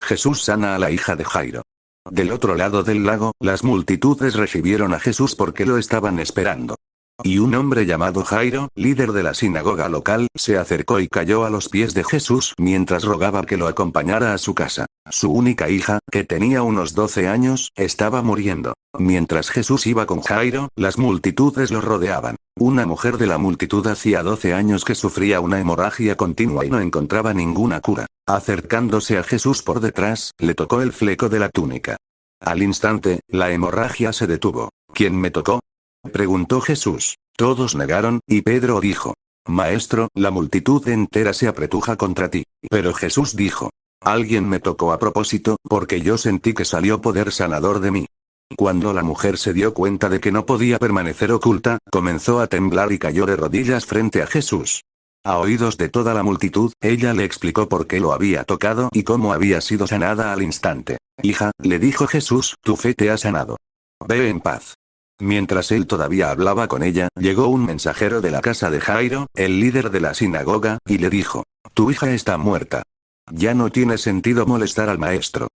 Jesús sana a la hija de Jairo. Del otro lado del lago, las multitudes recibieron a Jesús porque lo estaban esperando. Y un hombre llamado Jairo, líder de la sinagoga local, se acercó y cayó a los pies de Jesús mientras rogaba que lo acompañara a su casa. Su única hija, que tenía unos 12 años, estaba muriendo. Mientras Jesús iba con Jairo, las multitudes lo rodeaban. Una mujer de la multitud hacía 12 años que sufría una hemorragia continua y no encontraba ninguna cura. Acercándose a Jesús por detrás, le tocó el fleco de la túnica. Al instante, la hemorragia se detuvo. ¿Quién me tocó?, preguntó Jesús. Todos negaron, y Pedro dijo: Maestro, la multitud entera se apretuja contra ti. Pero Jesús dijo: Alguien me tocó a propósito, porque yo sentí que salió poder sanador de mí. Cuando la mujer se dio cuenta de que no podía permanecer oculta, comenzó a temblar y cayó de rodillas frente a Jesús. A oídos de toda la multitud, ella le explicó por qué lo había tocado y cómo había sido sanada al instante. Hija, le dijo Jesús, tu fe te ha sanado. Ve en paz. Mientras él todavía hablaba con ella, llegó un mensajero de la casa de Jairo, el líder de la sinagoga, y le dijo: Tu hija está muerta. Ya no tiene sentido molestar al maestro.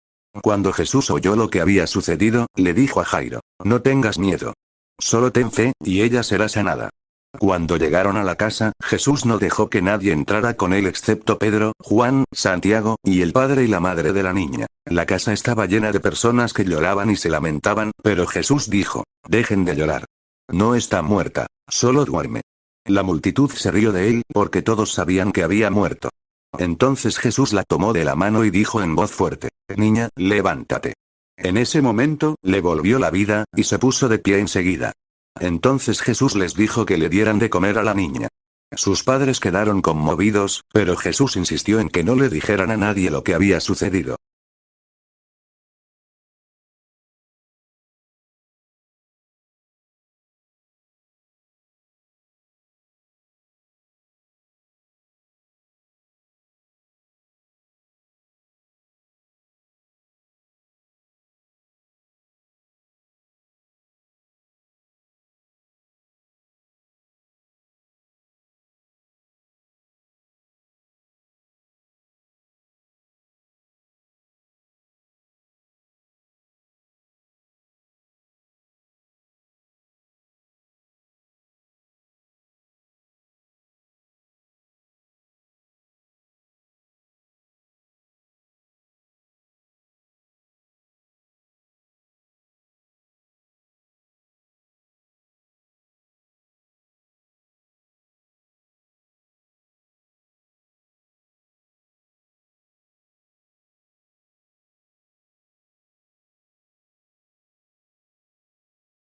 Cuando Jesús oyó lo que había sucedido, le dijo a Jairo: No tengas miedo. Solo ten fe, y ella será sanada. Cuando llegaron a la casa, Jesús no dejó que nadie entrara con él excepto Pedro, Juan, Santiago, y el padre y la madre de la niña. La casa estaba llena de personas que lloraban y se lamentaban, pero Jesús dijo: Dejen de llorar. No está muerta, solo duerme. La multitud se rió de él, porque todos sabían que había muerto. Entonces Jesús la tomó de la mano y dijo en voz fuerte: Niña, levántate. En ese momento, le volvió la vida, y se puso de pie enseguida. Entonces Jesús les dijo que le dieran de comer a la niña. Sus padres quedaron conmovidos, pero Jesús insistió en que no le dijeran a nadie lo que había sucedido.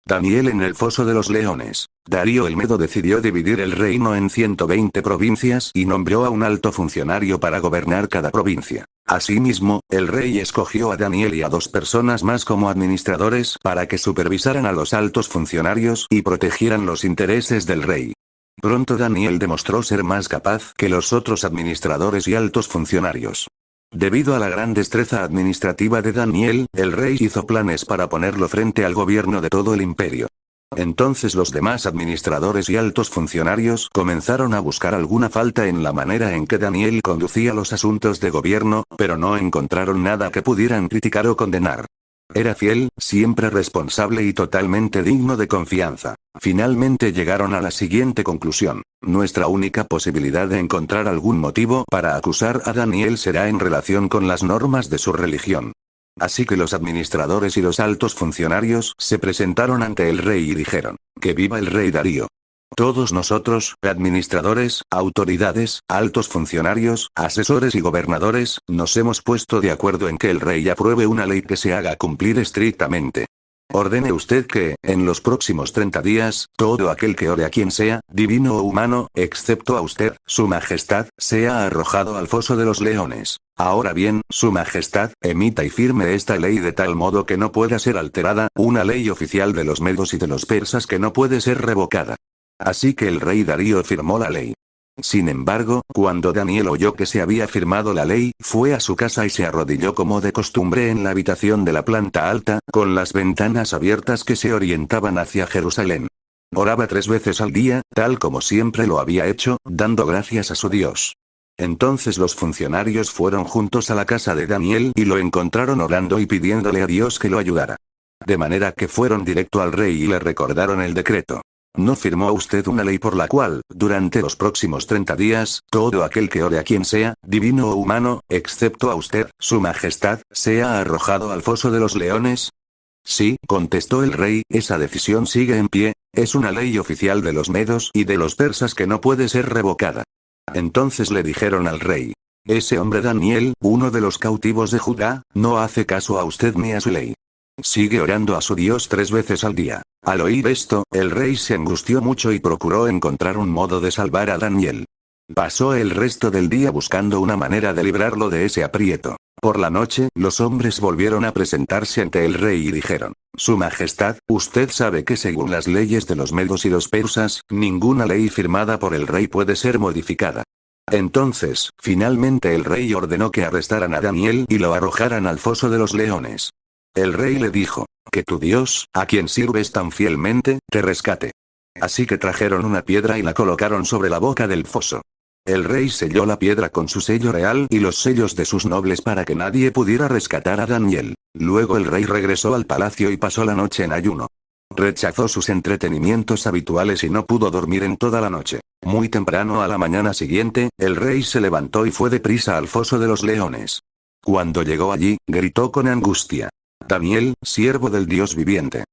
Daniel en el foso de los leones. Darío el Medo decidió dividir el reino en 120 provincias y nombró a un alto funcionario para gobernar cada provincia. Asimismo, el rey escogió a Daniel y a 2 personas más como administradores para que supervisaran a los altos funcionarios y protegieran los intereses del rey. Pronto Daniel demostró ser más capaz que los otros administradores y altos funcionarios. Debido a la gran destreza administrativa de Daniel, el rey hizo planes para ponerlo frente al gobierno de todo el imperio. Entonces los demás administradores y altos funcionarios comenzaron a buscar alguna falta en la manera en que Daniel conducía los asuntos de gobierno, pero no encontraron nada que pudieran criticar o condenar. Era fiel, siempre responsable y totalmente digno de confianza. Finalmente llegaron a la siguiente conclusión: nuestra única posibilidad de encontrar algún motivo para acusar a Daniel será en relación con las normas de su religión. Así que los administradores y los altos funcionarios se presentaron ante el rey y dijeron: ¡Que viva el rey Darío! Todos nosotros, administradores, autoridades, altos funcionarios, asesores y gobernadores, nos hemos puesto de acuerdo en que el rey apruebe una ley que se haga cumplir estrictamente. Ordene usted que, en los próximos 30 días, todo aquel que ore a quien sea, divino o humano, excepto a usted, su majestad, sea arrojado al foso de los leones. Ahora bien, su majestad, emita y firme esta ley de tal modo que no pueda ser alterada, una ley oficial de los medos y de los persas que no puede ser revocada. Así que el rey Darío firmó la ley. Sin embargo, cuando Daniel oyó que se había firmado la ley, fue a su casa y se arrodilló como de costumbre en la habitación de la planta alta, con las ventanas abiertas que se orientaban hacia Jerusalén. Oraba 3 veces al día, tal como siempre lo había hecho, dando gracias a su Dios. Entonces los funcionarios fueron juntos a la casa de Daniel y lo encontraron orando y pidiéndole a Dios que lo ayudara. De manera que fueron directo al rey y le recordaron el decreto. ¿No firmó usted una ley por la cual, durante los próximos 30 días, todo aquel que ore a quien sea, divino o humano, excepto a usted, su majestad, sea arrojado al foso de los leones? Sí, contestó el rey, esa decisión sigue en pie, es una ley oficial de los medos y de los persas que no puede ser revocada. Entonces le dijeron al rey: ese hombre Daniel, uno de los cautivos de Judá, no hace caso a usted ni a su ley. Sigue orando a su Dios 3 veces al día. Al oír esto, el rey se angustió mucho y procuró encontrar un modo de salvar a Daniel. Pasó el resto del día buscando una manera de librarlo de ese aprieto. Por la noche, los hombres volvieron a presentarse ante el rey y dijeron: Su Majestad, usted sabe que según las leyes de los medos y los persas, ninguna ley firmada por el rey puede ser modificada. Entonces, finalmente el rey ordenó que arrestaran a Daniel y lo arrojaran al foso de los leones. El rey le dijo: que tu Dios, a quien sirves tan fielmente, te rescate. Así que trajeron una piedra y la colocaron sobre la boca del foso. El rey selló la piedra con su sello real y los sellos de sus nobles para que nadie pudiera rescatar a Daniel. Luego el rey regresó al palacio y pasó la noche en ayuno. Rechazó sus entretenimientos habituales y no pudo dormir en toda la noche. Muy temprano a la mañana siguiente, el rey se levantó y fue deprisa al foso de los leones. Cuando llegó allí, gritó con angustia: Daniel, siervo del Dios viviente.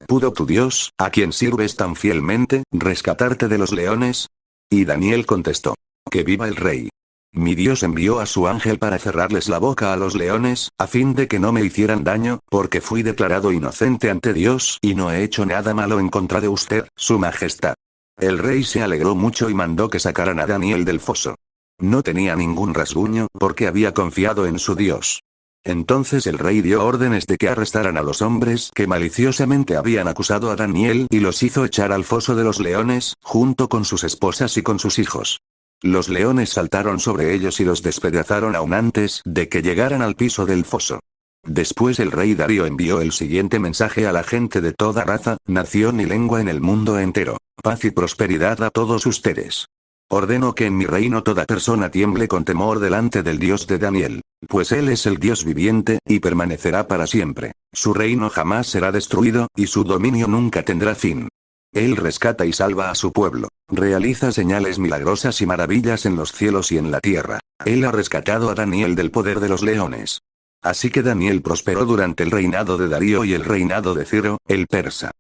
¿Pudo tu Dios, a quien sirves tan fielmente, rescatarte de los leones? Y Daniel contestó: que viva el rey. Mi Dios envió a su ángel para cerrarles la boca a los leones, a fin de que no me hicieran daño, porque fui declarado inocente ante Dios y no he hecho nada malo en contra de usted, su majestad. El rey se alegró mucho y mandó que sacaran a Daniel del foso. No tenía ningún rasguño, porque había confiado en su Dios. Entonces el rey dio órdenes de que arrestaran a los hombres que maliciosamente habían acusado a Daniel y los hizo echar al foso de los leones, junto con sus esposas y con sus hijos. Los leones saltaron sobre ellos y los despedazaron aún antes de que llegaran al piso del foso. Después el rey Darío envió el siguiente mensaje a la gente de toda raza, nación y lengua en el mundo entero: paz y prosperidad a todos ustedes. Ordeno que en mi reino toda persona tiemble con temor delante del Dios de Daniel, pues él es el Dios viviente, y permanecerá para siempre. Su reino jamás será destruido, y su dominio nunca tendrá fin. Él rescata y salva a su pueblo, realiza señales milagrosas y maravillas en los cielos y en la tierra. Él ha rescatado a Daniel del poder de los leones. Así que Daniel prosperó durante el reinado de Darío y el reinado de Ciro, el persa.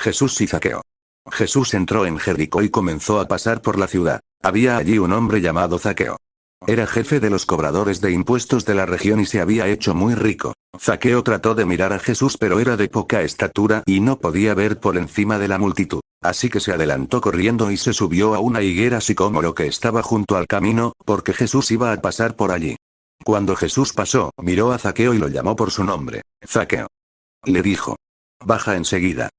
Jesús y Zaqueo. Jesús entró en Jericó y comenzó a pasar por la ciudad. Había allí un hombre llamado Zaqueo. Era jefe de los cobradores de impuestos de la región y se había hecho muy rico. Zaqueo trató de mirar a Jesús, pero era de poca estatura y no podía ver por encima de la multitud. Así que se adelantó corriendo y se subió a una higuera sicómoro que estaba junto al camino, porque Jesús iba a pasar por allí. Cuando Jesús pasó, miró a Zaqueo y lo llamó por su nombre. Zaqueo. Le dijo: baja enseguida.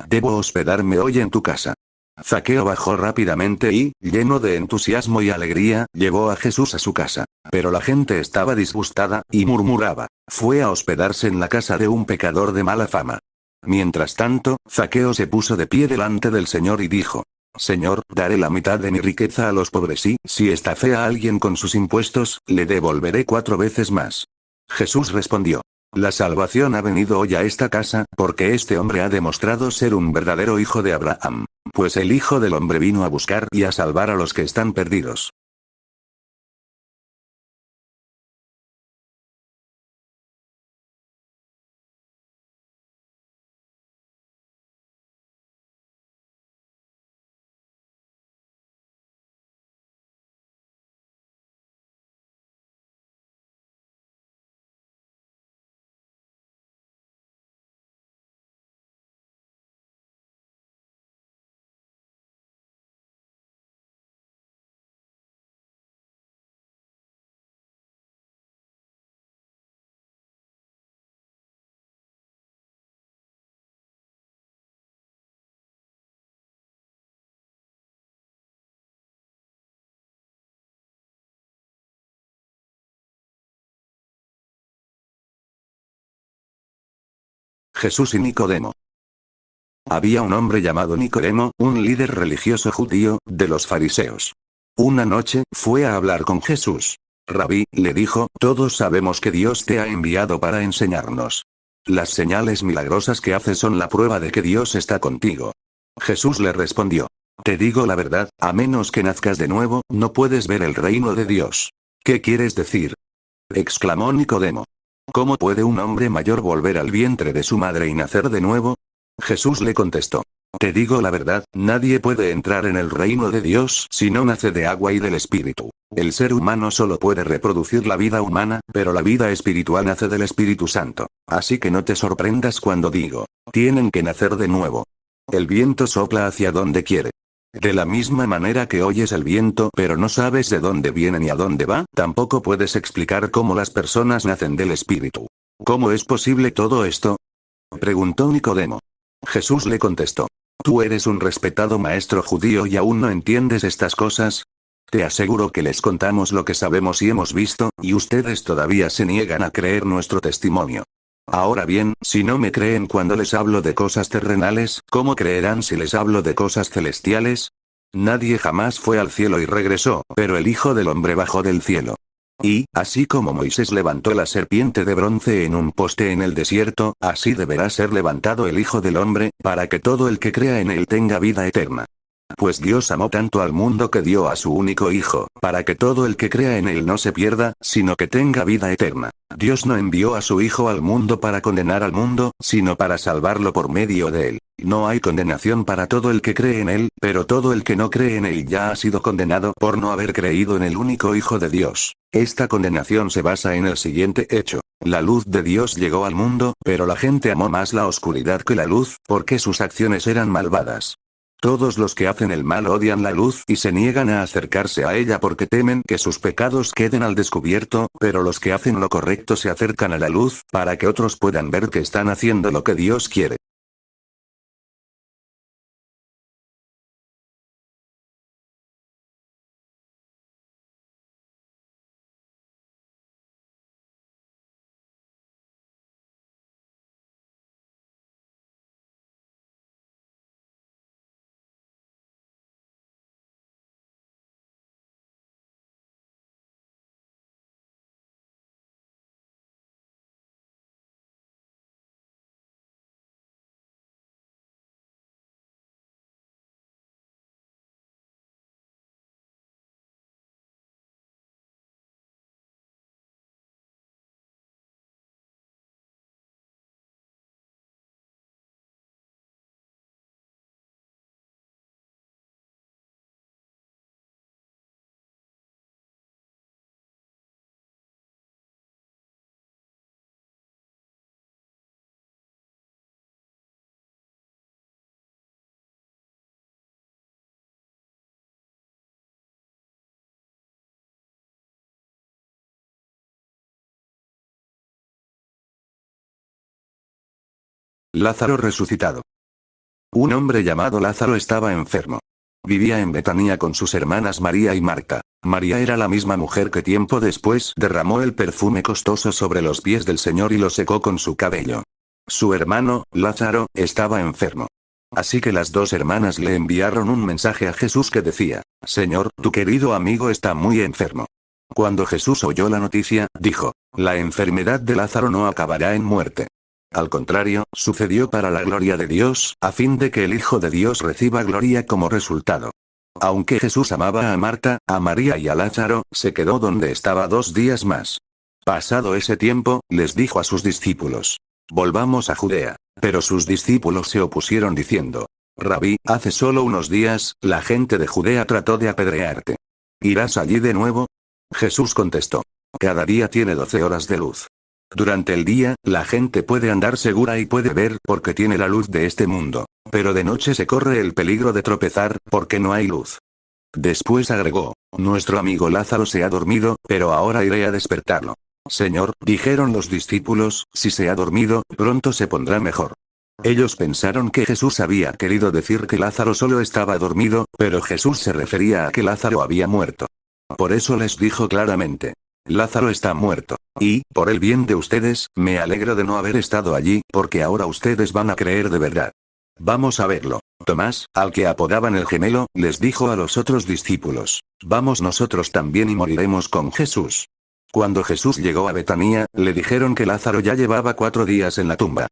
Debo hospedarme hoy en tu casa. Zaqueo bajó rápidamente y, lleno de entusiasmo y alegría, llevó a Jesús a su casa. Pero la gente estaba disgustada, y murmuraba. Fue a hospedarse en la casa de un pecador de mala fama. Mientras tanto, Zaqueo se puso de pie delante del Señor y dijo: Señor, daré la mitad de mi riqueza a los pobres y, si estafé a alguien con sus impuestos, le devolveré 4 veces más. Jesús respondió: la salvación ha venido hoy a esta casa, porque este hombre ha demostrado ser un verdadero hijo de Abraham. Pues el Hijo del Hombre vino a buscar y a salvar a los que están perdidos. Jesús y Nicodemo. Había un hombre llamado Nicodemo, un líder religioso judío, de los fariseos. Una noche, fue a hablar con Jesús. Rabí, le dijo, todos sabemos que Dios te ha enviado para enseñarnos. Las señales milagrosas que haces son la prueba de que Dios está contigo. Jesús le respondió. Te digo la verdad, a menos que nazcas de nuevo, no puedes ver el reino de Dios. ¿Qué quieres decir? Exclamó Nicodemo. ¿Cómo puede un hombre mayor volver al vientre de su madre y nacer de nuevo? Jesús le contestó. Te digo la verdad, nadie puede entrar en el reino de Dios si no nace de agua y del Espíritu. El ser humano solo puede reproducir la vida humana, pero la vida espiritual nace del Espíritu Santo. Así que no te sorprendas cuando digo, tienen que nacer de nuevo. El viento sopla hacia donde quiere. De la misma manera que oyes el viento pero no sabes de dónde viene ni a dónde va, tampoco puedes explicar cómo las personas nacen del Espíritu. ¿Cómo es posible todo esto? Preguntó Nicodemo. Jesús le contestó. ¿Tú eres un respetado maestro judío y aún no entiendes estas cosas? Te aseguro que les contamos lo que sabemos y hemos visto, y ustedes todavía se niegan a creer nuestro testimonio. Ahora bien, si no me creen cuando les hablo de cosas terrenales, ¿cómo creerán si les hablo de cosas celestiales? Nadie jamás fue al cielo y regresó, pero el Hijo del Hombre bajó del cielo. Y, así como Moisés levantó la serpiente de bronce en un poste en el desierto, así deberá ser levantado el Hijo del Hombre, para que todo el que crea en él tenga vida eterna. Pues Dios amó tanto al mundo que dio a su único Hijo, para que todo el que crea en él no se pierda, sino que tenga vida eterna. Dios no envió a su Hijo al mundo para condenar al mundo, sino para salvarlo por medio de él. No hay condenación para todo el que cree en él, pero todo el que no cree en él ya ha sido condenado por no haber creído en el único Hijo de Dios. Esta condenación se basa en el siguiente hecho. La luz de Dios llegó al mundo, pero la gente amó más la oscuridad que la luz, porque sus acciones eran malvadas. Todos los que hacen el mal odian la luz y se niegan a acercarse a ella porque temen que sus pecados queden al descubierto, pero los que hacen lo correcto se acercan a la luz, para que otros puedan ver que están haciendo lo que Dios quiere. Lázaro resucitado. Un hombre llamado Lázaro estaba enfermo. Vivía en Betania con sus hermanas María y Marta. María era la misma mujer que tiempo después derramó el perfume costoso sobre los pies del Señor y lo secó con su cabello. Su hermano, Lázaro, estaba enfermo. Así que las dos hermanas le enviaron un mensaje a Jesús que decía, Señor, tu querido amigo está muy enfermo. Cuando Jesús oyó la noticia, dijo, la enfermedad de Lázaro no acabará en muerte. Al contrario, sucedió para la gloria de Dios, a fin de que el Hijo de Dios reciba gloria como resultado. Aunque Jesús amaba a Marta, a María y a Lázaro, se quedó donde estaba 2 días más. Pasado ese tiempo, les dijo a sus discípulos, volvamos a Judea. Pero sus discípulos se opusieron diciendo, Rabí, hace solo unos días, la gente de Judea trató de apedrearte. ¿Irás allí de nuevo? Jesús contestó, cada día tiene 12 horas de luz. Durante el día, la gente puede andar segura y puede ver porque tiene la luz de este mundo. Pero de noche se corre el peligro de tropezar, porque no hay luz. Después agregó, nuestro amigo Lázaro se ha dormido, pero ahora iré a despertarlo. Señor, dijeron los discípulos, si se ha dormido, pronto se pondrá mejor. Ellos pensaron que Jesús había querido decir que Lázaro solo estaba dormido, pero Jesús se refería a que Lázaro había muerto. Por eso les dijo claramente, Lázaro está muerto. Y, por el bien de ustedes, me alegro de no haber estado allí, porque ahora ustedes van a creer de verdad. Vamos a verlo. Tomás, al que apodaban el gemelo, les dijo a los otros discípulos: Vamos nosotros también y moriremos con Jesús. Cuando Jesús llegó a Betanía, le dijeron que Lázaro ya llevaba 4 días en la tumba.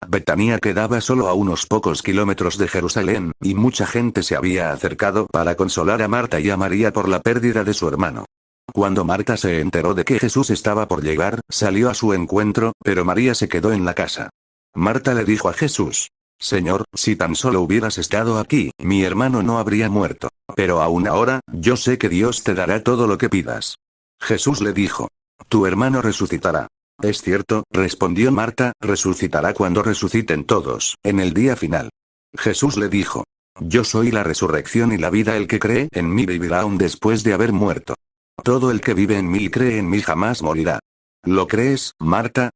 Betanía quedaba solo a unos pocos kilómetros de Jerusalén, y mucha gente se había acercado para consolar a Marta y a María por la pérdida de su hermano. Cuando Marta se enteró de que Jesús estaba por llegar, salió a su encuentro, pero María se quedó en la casa. Marta le dijo a Jesús: Señor, si tan solo hubieras estado aquí, mi hermano no habría muerto. Pero aún ahora, yo sé que Dios te dará todo lo que pidas. Jesús le dijo: Tu hermano resucitará. Es cierto, respondió Marta, resucitará cuando resuciten todos, en el día final. Jesús le dijo: Yo soy la resurrección y la vida, el que cree en mí vivirá aún después de haber muerto. Todo el que vive en mí y cree en mí jamás morirá. ¿Lo crees, Marta?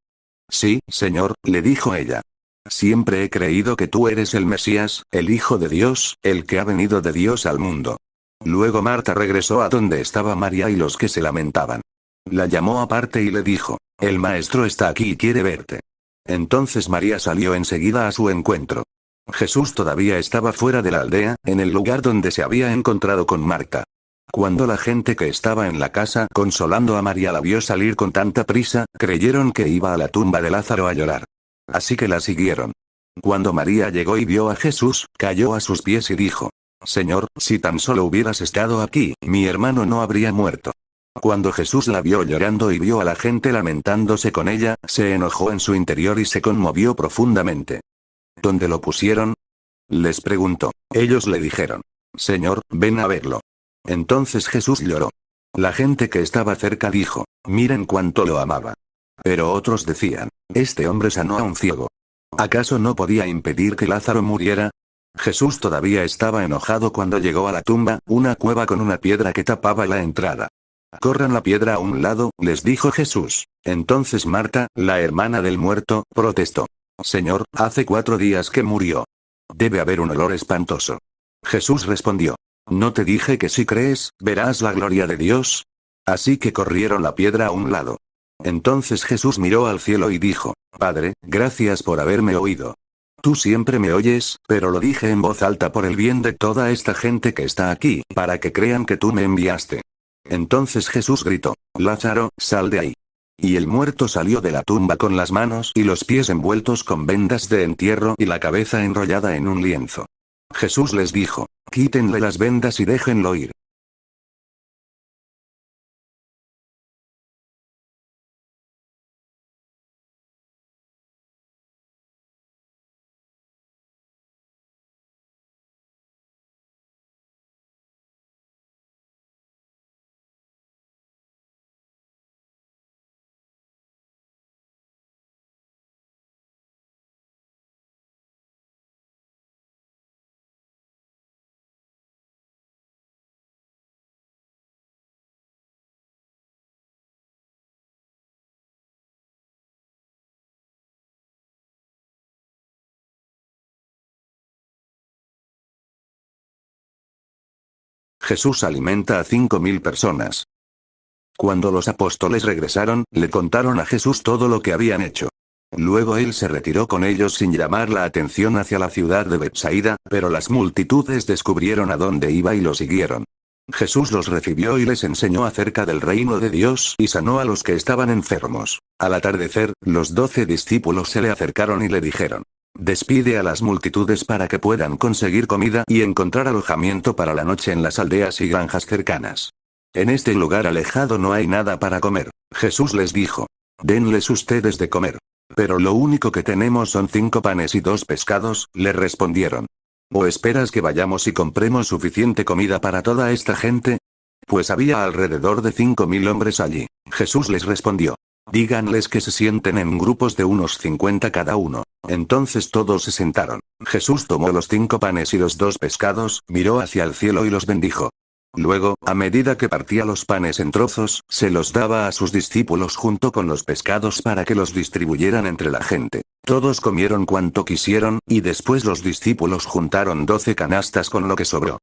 Sí, Señor, le dijo ella. Siempre he creído que tú eres el Mesías, el Hijo de Dios, el que ha venido de Dios al mundo. Luego Marta regresó a donde estaba María y los que se lamentaban. La llamó aparte y le dijo: El maestro está aquí y quiere verte. Entonces María salió enseguida a su encuentro. Jesús todavía estaba fuera de la aldea, en el lugar donde se había encontrado con Marta. Cuando la gente que estaba en la casa consolando a María la vio salir con tanta prisa, creyeron que iba a la tumba de Lázaro a llorar. Así que la siguieron. Cuando María llegó y vio a Jesús, cayó a sus pies y dijo: Señor, si tan solo hubieras estado aquí, mi hermano no habría muerto. Cuando Jesús la vio llorando y vio a la gente lamentándose con ella, se enojó en su interior y se conmovió profundamente. ¿Dónde lo pusieron?, les preguntó. Ellos le dijeron: Señor, ven a verlo. Entonces Jesús lloró. La gente que estaba cerca dijo: Miren cuánto lo amaba. Pero otros decían: Este hombre sanó a un ciego. ¿Acaso no podía impedir que Lázaro muriera? Jesús todavía estaba enojado cuando llegó a la tumba, una cueva con una piedra que tapaba la entrada. Corran la piedra a un lado, les dijo Jesús. Entonces Marta, la hermana del muerto, protestó: Señor, hace 4 días que murió. Debe haber un olor espantoso. Jesús respondió: ¿No te dije que si crees, verás la gloria de Dios? Así que corrieron la piedra a un lado. Entonces Jesús miró al cielo y dijo: Padre, gracias por haberme oído. Tú siempre me oyes, pero lo dije en voz alta por el bien de toda esta gente que está aquí, para que crean que tú me enviaste. Entonces Jesús gritó: Lázaro, sal de ahí. Y el muerto salió de la tumba con las manos y los pies envueltos con vendas de entierro y la cabeza enrollada en un lienzo. Jesús les dijo: Quítenle las vendas y déjenlo ir. Jesús alimenta a 5.000 personas. Cuando los apóstoles regresaron, le contaron a Jesús todo lo que habían hecho. Luego él se retiró con ellos sin llamar la atención hacia la ciudad de Betsaida, pero las multitudes descubrieron a dónde iba y lo siguieron. Jesús los recibió y les enseñó acerca del reino de Dios y sanó a los que estaban enfermos. Al atardecer, los 12 discípulos se le acercaron y le dijeron: Despide a las multitudes para que puedan conseguir comida y encontrar alojamiento para la noche en las aldeas y granjas cercanas. En este lugar alejado no hay nada para comer. Jesús les dijo: Denles ustedes de comer. Pero lo único que tenemos son 5 panes y 2 pescados, le respondieron. ¿O esperas que vayamos y compremos suficiente comida para toda esta gente? Pues había alrededor de 5.000 hombres allí. Jesús les respondió: Díganles que se sienten en grupos de unos 50 cada uno. Entonces todos se sentaron. Jesús tomó los 5 panes y los 2 pescados, miró hacia el cielo y los bendijo. Luego, a medida que partía los panes en trozos, se los daba a sus discípulos junto con los pescados para que los distribuyeran entre la gente. Todos comieron cuanto quisieron, y después los discípulos juntaron 12 canastas con lo que sobró.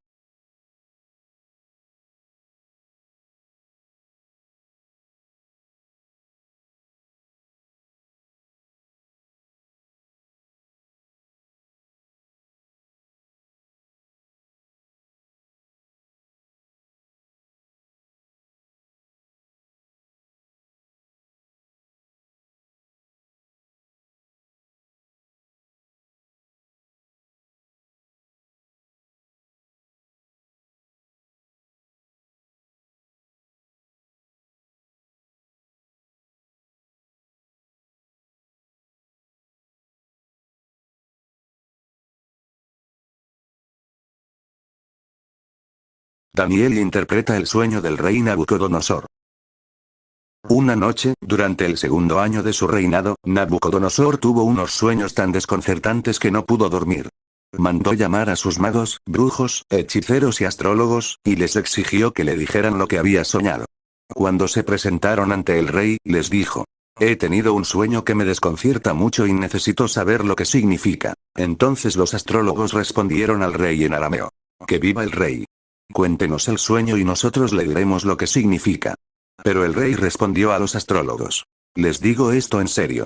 Daniel interpreta el sueño del rey Nabucodonosor. Una noche, durante el segundo año de su reinado, Nabucodonosor tuvo unos sueños tan desconcertantes que no pudo dormir. Mandó llamar a sus magos, brujos, hechiceros y astrólogos, y les exigió que le dijeran lo que había soñado. Cuando se presentaron ante el rey, les dijo: he tenido un sueño que me desconcierta mucho y necesito saber lo que significa. Entonces los astrólogos respondieron al rey en arameo: que viva el rey. Cuéntenos el sueño y nosotros le diremos lo que significa. Pero el rey respondió a los astrólogos: les digo esto en serio.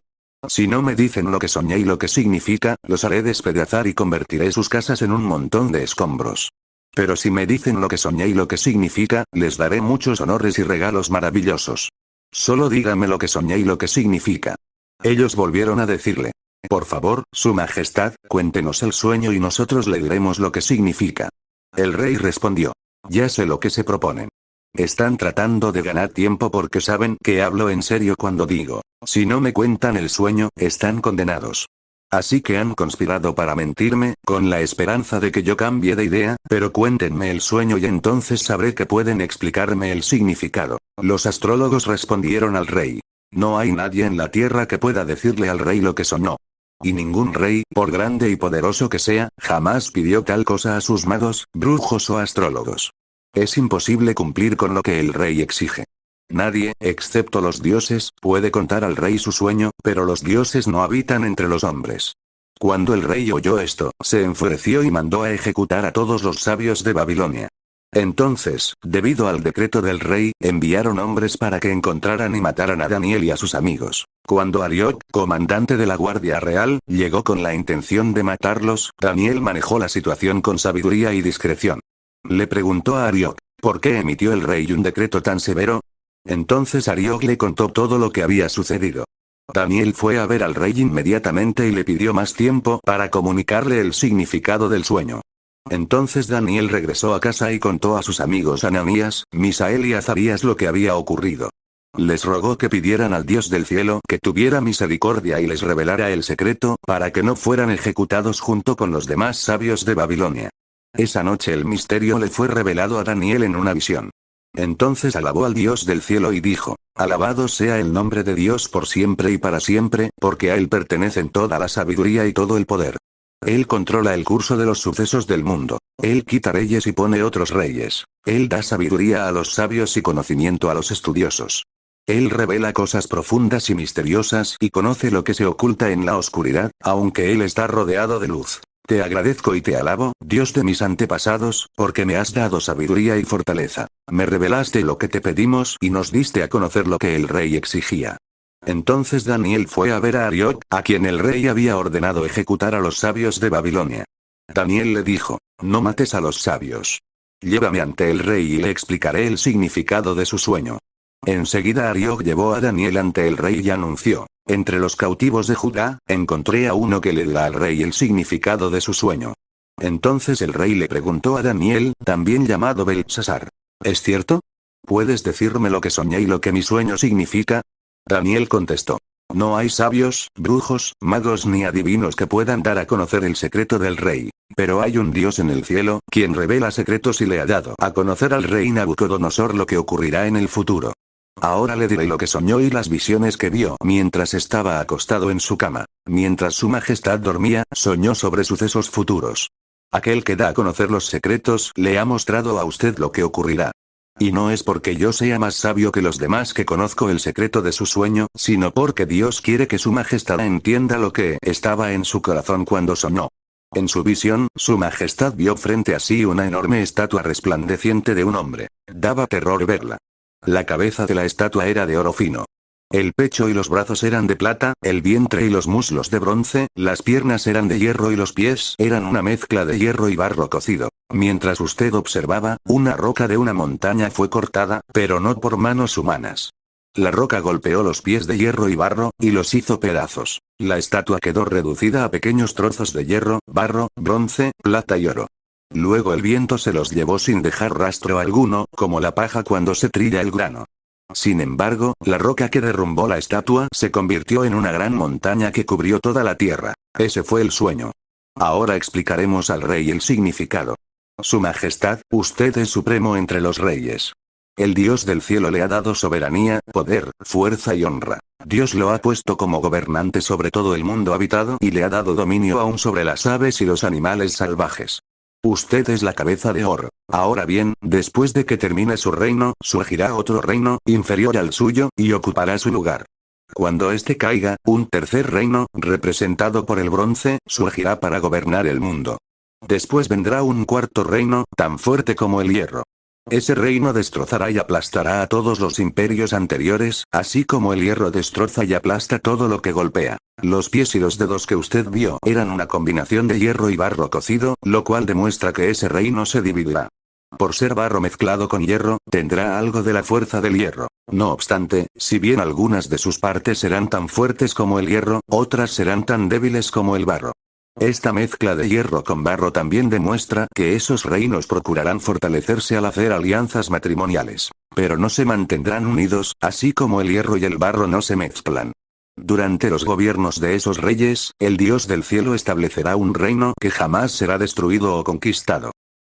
Si no me dicen lo que soñé y lo que significa, los haré despedazar y convertiré sus casas en un montón de escombros. Pero si me dicen lo que soñé y lo que significa, les daré muchos honores y regalos maravillosos. Solo díganme lo que soñé y lo que significa. Ellos volvieron a decirle: por favor, su majestad, cuéntenos el sueño y nosotros le diremos lo que significa. El rey respondió: ya sé lo que se proponen. Están tratando de ganar tiempo porque saben que hablo en serio cuando digo: si no me cuentan el sueño, están condenados. Así que han conspirado para mentirme, con la esperanza de que yo cambie de idea, pero cuéntenme el sueño y entonces sabré que pueden explicarme el significado. Los astrólogos respondieron al rey: no hay nadie en la tierra que pueda decirle al rey lo que soñó. Y ningún rey, por grande y poderoso que sea, jamás pidió tal cosa a sus magos, brujos o astrólogos. Es imposible cumplir con lo que el rey exige. Nadie, excepto los dioses, puede contar al rey su sueño, pero los dioses no habitan entre los hombres. Cuando el rey oyó esto, se enfureció y mandó a ejecutar a todos los sabios de Babilonia. Entonces, debido al decreto del rey, enviaron hombres para que encontraran y mataran a Daniel y a sus amigos. Cuando Ariok, comandante de la Guardia Real, llegó con la intención de matarlos, Daniel manejó la situación con sabiduría y discreción. Le preguntó a Ariok: ¿por qué emitió el rey un decreto tan severo? Entonces Ariok le contó todo lo que había sucedido. Daniel fue a ver al rey inmediatamente y le pidió más tiempo para comunicarle el significado del sueño. Entonces Daniel regresó a casa y contó a sus amigos Ananías, Misael y Azarías lo que había ocurrido. Les rogó que pidieran al Dios del cielo que tuviera misericordia y les revelara el secreto, para que no fueran ejecutados junto con los demás sabios de Babilonia. Esa noche el misterio le fue revelado a Daniel en una visión. Entonces alabó al Dios del cielo y dijo: alabado sea el nombre de Dios por siempre y para siempre, porque a Él pertenecen toda la sabiduría y todo el poder. Él controla el curso de los sucesos del mundo. Él quita reyes y pone otros reyes. Él da sabiduría a los sabios y conocimiento a los estudiosos. Él revela cosas profundas y misteriosas y conoce lo que se oculta en la oscuridad, aunque Él está rodeado de luz. Te agradezco y te alabo, Dios de mis antepasados, porque me has dado sabiduría y fortaleza. Me revelaste lo que te pedimos y nos diste a conocer lo que el rey exigía. Entonces Daniel fue a ver a Ariok, a quien el rey había ordenado ejecutar a los sabios de Babilonia. Daniel le dijo: no mates a los sabios. Llévame ante el rey y le explicaré el significado de su sueño. Enseguida Ariok llevó a Daniel ante el rey y anunció: entre los cautivos de Judá, encontré a uno que le da al rey el significado de su sueño. Entonces el rey le preguntó a Daniel, también llamado Beltsasar: ¿es cierto? ¿Puedes decirme lo que soñé y lo que mi sueño significa? Daniel contestó: no hay sabios, brujos, magos ni adivinos que puedan dar a conocer el secreto del rey, pero hay un Dios en el cielo, quien revela secretos y le ha dado a conocer al rey Nabucodonosor lo que ocurrirá en el futuro. Ahora le diré lo que soñó y las visiones que vio mientras estaba acostado en su cama. Mientras su majestad dormía, soñó sobre sucesos futuros. Aquel que da a conocer los secretos le ha mostrado a usted lo que ocurrirá. Y no es porque yo sea más sabio que los demás que conozco el secreto de su sueño, sino porque Dios quiere que su majestad entienda lo que estaba en su corazón cuando soñó. En su visión, su majestad vio frente a sí una enorme estatua resplandeciente de un hombre. Daba terror verla. La cabeza de la estatua era de oro fino. El pecho y los brazos eran de plata, el vientre y los muslos de bronce, las piernas eran de hierro y los pies eran una mezcla de hierro y barro cocido. Mientras usted observaba, una roca de una montaña fue cortada, pero no por manos humanas. La roca golpeó los pies de hierro y barro, y los hizo pedazos. La estatua quedó reducida a pequeños trozos de hierro, barro, bronce, plata y oro. Luego el viento se los llevó sin dejar rastro alguno, como la paja cuando se trilla el grano. Sin embargo, la roca que derrumbó la estatua se convirtió en una gran montaña que cubrió toda la tierra. Ese fue el sueño. Ahora explicaremos al rey el significado. Su Majestad, usted es supremo entre los reyes. El Dios del cielo le ha dado soberanía, poder, fuerza y honra. Dios lo ha puesto como gobernante sobre todo el mundo habitado y le ha dado dominio aún sobre las aves y los animales salvajes. Usted es la cabeza de oro. Ahora bien, después de que termine su reino, surgirá otro reino, inferior al suyo, y ocupará su lugar. Cuando este caiga, un tercer reino, representado por el bronce, surgirá para gobernar el mundo. Después vendrá un cuarto reino, tan fuerte como el hierro. Ese reino destrozará y aplastará a todos los imperios anteriores, así como el hierro destroza y aplasta todo lo que golpea. Los pies y los dedos que usted vio eran una combinación de hierro y barro cocido, lo cual demuestra que ese reino se dividirá. Por ser barro mezclado con hierro, tendrá algo de la fuerza del hierro. No obstante, si bien algunas de sus partes serán tan fuertes como el hierro, otras serán tan débiles como el barro. Esta mezcla de hierro con barro también demuestra que esos reinos procurarán fortalecerse al hacer alianzas matrimoniales. Pero no se mantendrán unidos, así como el hierro y el barro no se mezclan. Durante los gobiernos de esos reyes, el Dios del cielo establecerá un reino que jamás será destruido o conquistado.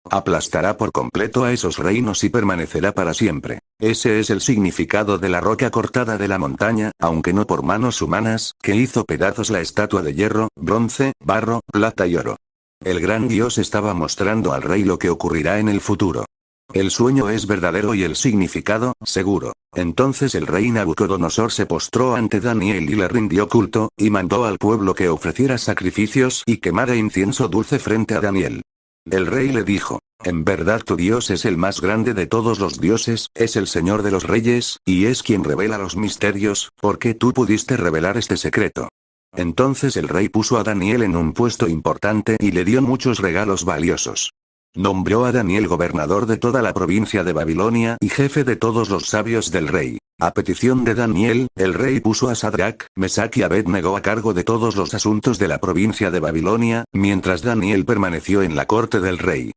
Aplastará por completo a esos reinos y permanecerá para siempre. Ese es el significado de la roca cortada de la montaña, aunque no por manos humanas, que hizo pedazos la estatua de hierro, bronce, barro, plata y oro. El gran Dios estaba mostrando al rey lo que ocurrirá en el futuro. El sueño es verdadero y el significado, seguro. Entonces el rey Nabucodonosor se postró ante Daniel y le rindió culto, y mandó al pueblo que ofreciera sacrificios y quemara incienso dulce frente a Daniel. El rey le dijo: en verdad tu Dios es el más grande de todos los dioses, es el Señor de los reyes, y es quien revela los misterios, ¿por qué tú pudiste revelar este secreto? Entonces el rey puso a Daniel en un puesto importante y le dio muchos regalos valiosos. Nombró a Daniel gobernador de toda la provincia de Babilonia y jefe de todos los sabios del rey. A petición de Daniel, el rey puso a Sadrach, Mesach y Abed-Nego a cargo de todos los asuntos de la provincia de Babilonia, mientras Daniel permaneció en la corte del rey.